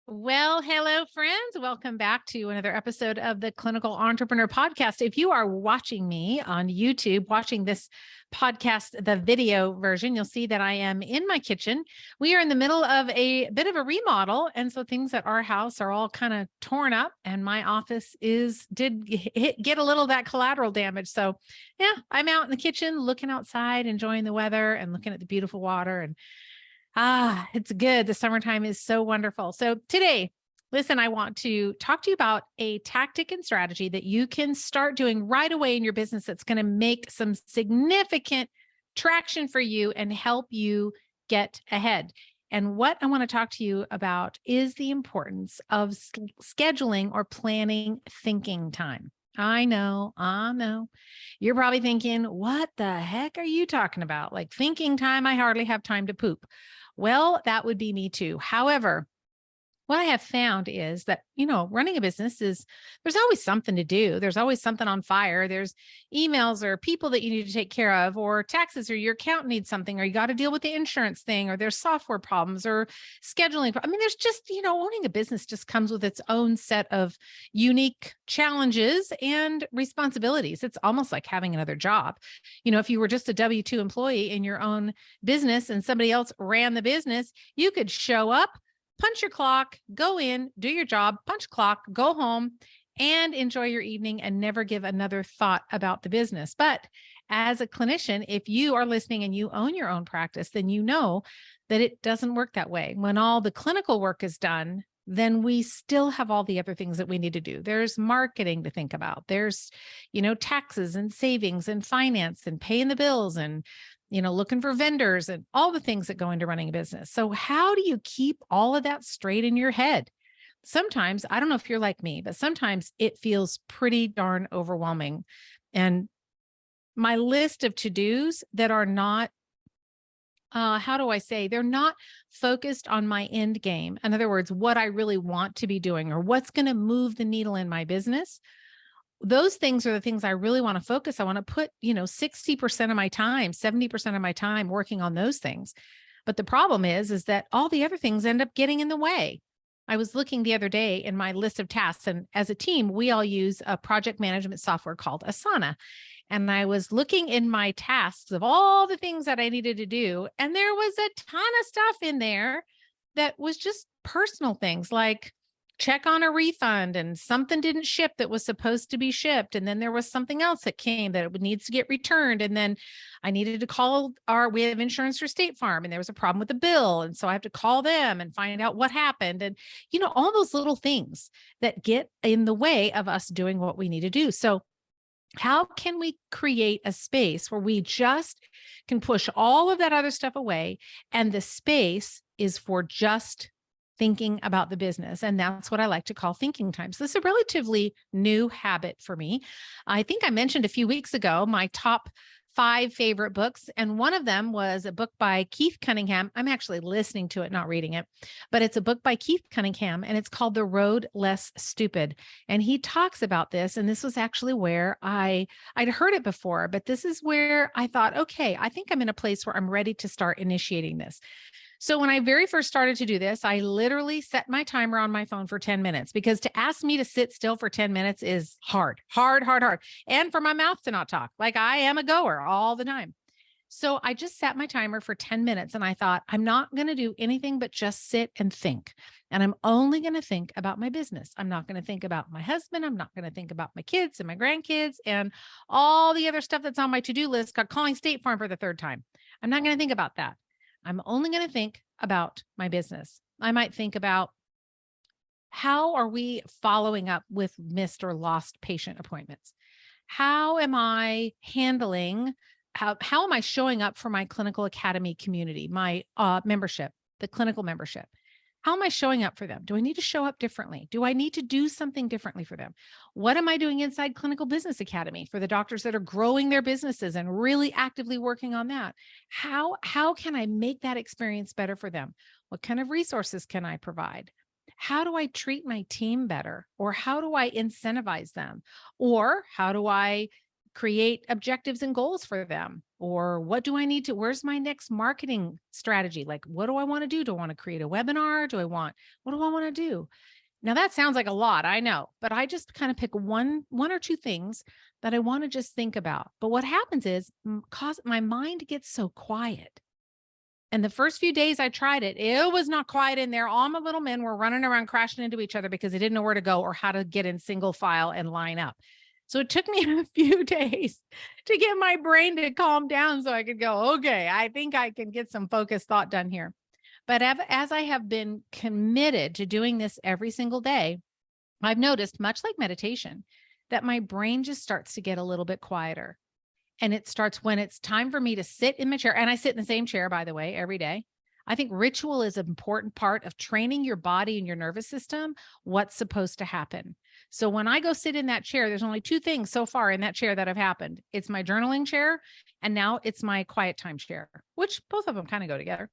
Well, hello, friends. Welcome back to another episode of the Clinical Entrepreneur Podcast. If you are watching me on YouTube, watching this podcast, the video version, you'll see that I am in my kitchen. We are in the middle of a bit of a remodel. And so things at our house are all kind of torn up, and my office get a little of that collateral damage. So, yeah, I'm out in the kitchen looking outside, enjoying the weather and looking at the beautiful water. And it's good. The summertime is so wonderful. So today, listen, I want to talk to you about a tactic and strategy that you can start doing right away in your business that's going to make some significant traction for you and help you get ahead. And what I want to talk to you about is the importance of scheduling or planning thinking time. I know. You're probably thinking, what the heck are you talking about? Like thinking time, I hardly have time to poop. Well, that would be me too. However, what I have found is that, running a business there's always something to do. There's always something on fire. There's emails or people that you need to take care of, or taxes, or your account needs something, or you got to deal with the insurance thing, or there's software problems or scheduling. I mean, there's just, owning a business just comes with its own set of unique challenges and responsibilities. It's almost like having another job. If you were just a W-2 employee in your own business and somebody else ran the business, you could show up, punch your clock, go in, do your job, punch clock, go home, and enjoy your evening and never give another thought about the business. But as a clinician, if you are listening and you own your own practice, then you know that it doesn't work that way. When all the clinical work is done, then we still have all the other things that we need to do. There's marketing to think about. There's, taxes and savings and finance and paying the bills and looking for vendors and all the things that go into running a business. So how do you keep all of that straight in your head? Sometimes, I don't know if you're like me, but sometimes it feels pretty darn overwhelming. And my list of to-dos that are not, how do I say, they're not focused on my end game. In other words, what I really want to be doing or what's going to move the needle in my business. Those things are the things I really want to focus. I want to put, 60% of my time, 70% of my time working on those things. But the problem is that all the other things end up getting in the way. I was looking the other day in my list of tasks, and as a team, we all use a project management software called Asana. And I was looking in my tasks of all the things that I needed to do. And there was a ton of stuff in there that was just personal things like check on a refund and something didn't ship that was supposed to be shipped. And then there was something else that came that it needs to get returned. And then I needed to call we have insurance for State Farm and there was a problem with the bill. And so I have to call them and find out what happened. And, all those little things that get in the way of us doing what we need to do. So how can we create a space where we just can push all of that other stuff away and the space is for just thinking about the business? And that's what I like to call thinking time. So this is a relatively new habit for me. I think I mentioned a few weeks ago my top 5 favorite books. And one of them was a book by Keith Cunningham. I'm actually listening to it, not reading it, but it's a book by Keith Cunningham and it's called The Road Less Stupid. And he talks about this. And this was actually where I'd heard it before, but this is where I thought, okay, I think I'm in a place where I'm ready to start initiating this. So when I very first started to do this, I literally set my timer on my phone for 10 minutes because to ask me to sit still for 10 minutes is hard. And for my mouth to not talk, like I am a goer all the time. So I just set my timer for 10 minutes and I thought, I'm not going to do anything but just sit and think. And I'm only going to think about my business. I'm not going to think about my husband. I'm not going to think about my kids and my grandkids and all the other stuff that's on my to-do list, calling State Farm for the 3rd time. I'm not going to think about that. I'm only going to think about my business. I might think about how are we following up with missed or lost patient appointments? How am I handling, how am I showing up for my clinical academy community, my membership, the clinical membership? How am I showing up for them? Do I need to show up differently? Do I need to do something differently for them? What am I doing inside Clinical Business Academy for the doctors that are growing their businesses and really actively working on that? How can I make that experience better for them? What kind of resources can I provide? How do I treat my team better? Or how do I incentivize them? Or how do I create objectives and goals for them. Or what do I need to, where's my next marketing strategy? Like, what do I want to do? Do I want to create a webinar? What do I want to do? Now that sounds like a lot, I know, but I just kind of pick one or two things that I want to just think about. But what happens is cause my mind gets so quiet. And the first few days I tried it, it was not quiet in there. All my little men were running around crashing into each other because they didn't know where to go or how to get in single file and line up. So it took me a few days to get my brain to calm down so I could go, okay, I think I can get some focused thought done here. But as I have been committed to doing this every single day, I've noticed, much like meditation, that my brain just starts to get a little bit quieter. And it starts when it's time for me to sit in my chair. And I sit in the same chair, by the way, every day. I think ritual is an important part of training your body and your nervous system, what's supposed to happen. So when I go sit in that chair, there's only two things so far in that chair that have happened. It's my journaling chair, and now it's my quiet time chair, which both of them kind of go together.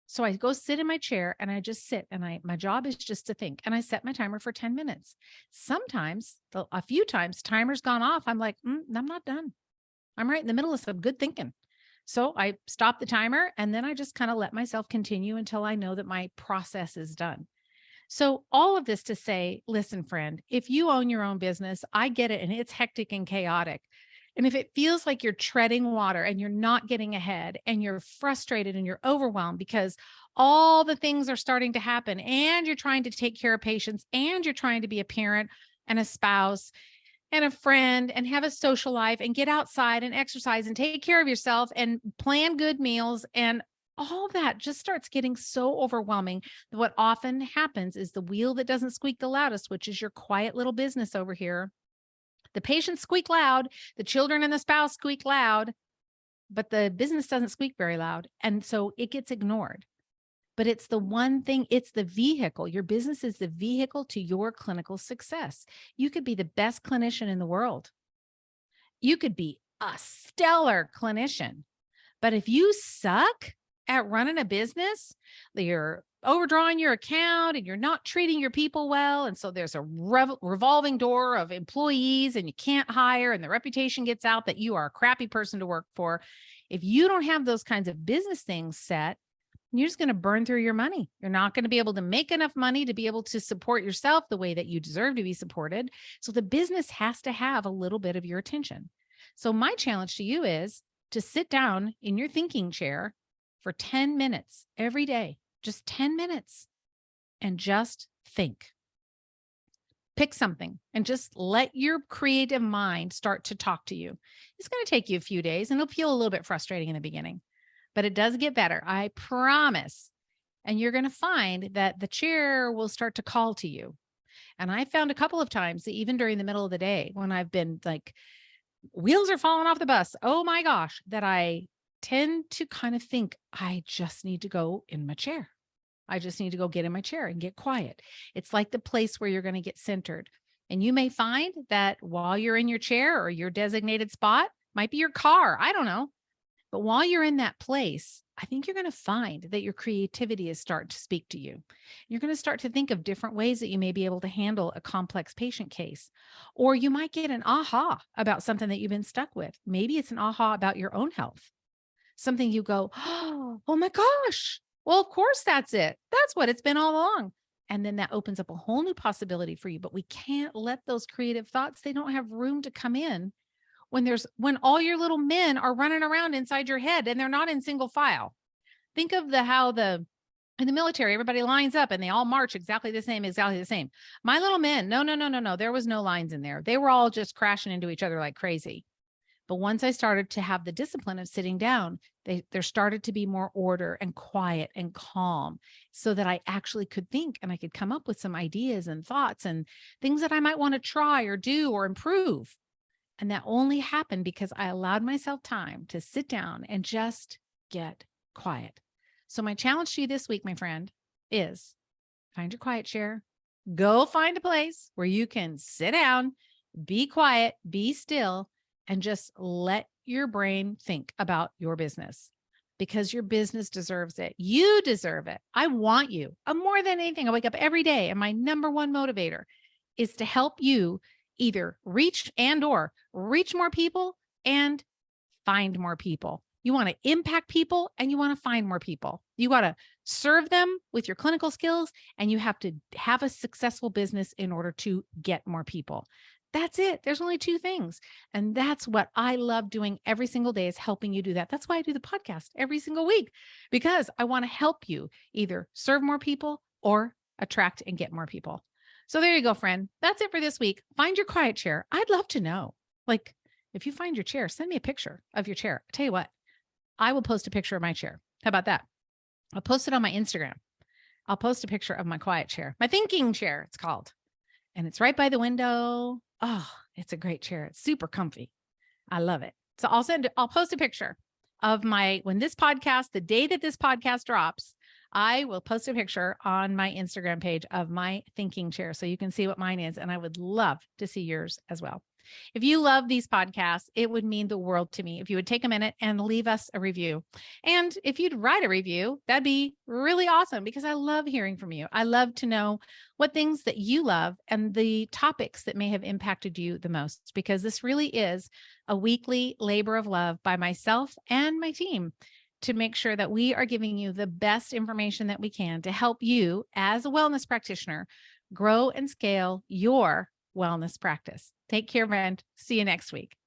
So I go sit in my chair and I just sit, and my job is just to think, and I set my timer for 10 minutes. Sometimes, a few times, timer's gone off. I'm like, I'm not done. I'm right in the middle of some good thinking. So I stop the timer, and then I just kind of let myself continue until I know that my process is done. So all of this to say, listen, friend, if you own your own business, I get it. And it's hectic and chaotic. And if it feels like you're treading water and you're not getting ahead and you're frustrated and you're overwhelmed because all the things are starting to happen and you're trying to take care of patients and you're trying to be a parent and a spouse and a friend and have a social life and get outside and exercise and take care of yourself and plan good meals, and all that just starts getting so overwhelming that what often happens is the wheel that doesn't squeak the loudest, which is your quiet little business over here. The patients squeak loud, the children and the spouse squeak loud, but the business doesn't squeak very loud. And so it gets ignored. But it's the one thing, it's the vehicle. Your business is the vehicle to your clinical success. You could be the best clinician in the world. You could be a stellar clinician. But if you suck at running a business, you're overdrawing your account and you're not treating your people well, and so there's a revolving door of employees and you can't hire, and the reputation gets out that you are a crappy person to work for. If you don't have those kinds of business things set, you're just going to burn through your money. You're not going to be able to make enough money to be able to support yourself the way that you deserve to be supported. So the business has to have a little bit of your attention. So my challenge to you is to sit down in your thinking chair for 10 minutes every day, just 10 minutes, and just think. Pick something and just let your creative mind start to talk to you. It's going to take you a few days and it'll feel a little bit frustrating in the beginning, but it does get better. I promise. And you're going to find that the chair will start to call to you. And I found a couple of times that even during the middle of the day when I've been like, wheels are falling off the bus, oh my gosh, that I tend to kind of think, I just need to go in my chair. I just need to go get in my chair and get quiet. It's like the place where you're going to get centered. And you may find that while you're in your chair or your designated spot, might be your car, I don't know. But while you're in that place, I think you're going to find that your creativity is starting to speak to you. You're going to start to think of different ways that you may be able to handle a complex patient case. Or you might get an aha about something that you've been stuck with. Maybe it's an aha about your own health. Something you go, oh my gosh, well, of course that's it. That's what it's been all along. And then that opens up a whole new possibility for you. But we can't let those creative thoughts, they don't have room to come in when all your little men are running around inside your head and they're not in single file. Think of in the military, everybody lines up and they all march exactly the same. My little men, no. There was no lines in there. They were all just crashing into each other like crazy. But once I started to have the discipline of sitting down, there started to be more order and quiet and calm so that I actually could think and I could come up with some ideas and thoughts and things that I might want to try or do or improve. And that only happened because I allowed myself time to sit down and just get quiet. So my challenge to you this week, my friend, is find your quiet chair, go find a place where you can sit down, be quiet, be still, and just let your brain think about your business, because your business deserves it. You deserve it. I want you. More than anything, I wake up every day and my number one motivator is to help you either reach more people and find more people. You want to impact people and you want to find more people. You got to serve them with your clinical skills, and you have to have a successful business in order to get more people. That's it. There's only two things. And that's what I love doing every single day, is helping you do that. That's why I do the podcast every single week, because I want to help you either serve more people or attract and get more people. So there you go, friend. That's it for this week. Find your quiet chair. I'd love to know. Like, if you find your chair, send me a picture of your chair. I'll tell you what, I will post a picture of my chair. How about that? I'll post it on my Instagram. I'll post a picture of my quiet chair, my thinking chair, it's called. And it's right by the window. Oh, it's a great chair. It's super comfy. I love it. So I'll post a picture of when this podcast, the day that this podcast drops, I will post a picture on my Instagram page of my thinking chair so you can see what mine is. And I would love to see yours as well. If you love these podcasts, it would mean the world to me if you would take a minute and leave us a review. And if you'd write a review, that'd be really awesome, because I love hearing from you. I love to know what things that you love and the topics that may have impacted you the most, because this really is a weekly labor of love by myself and my team to make sure that we are giving you the best information that we can to help you as a wellness practitioner grow and scale your wellness practice. Take care, friend. See you next week.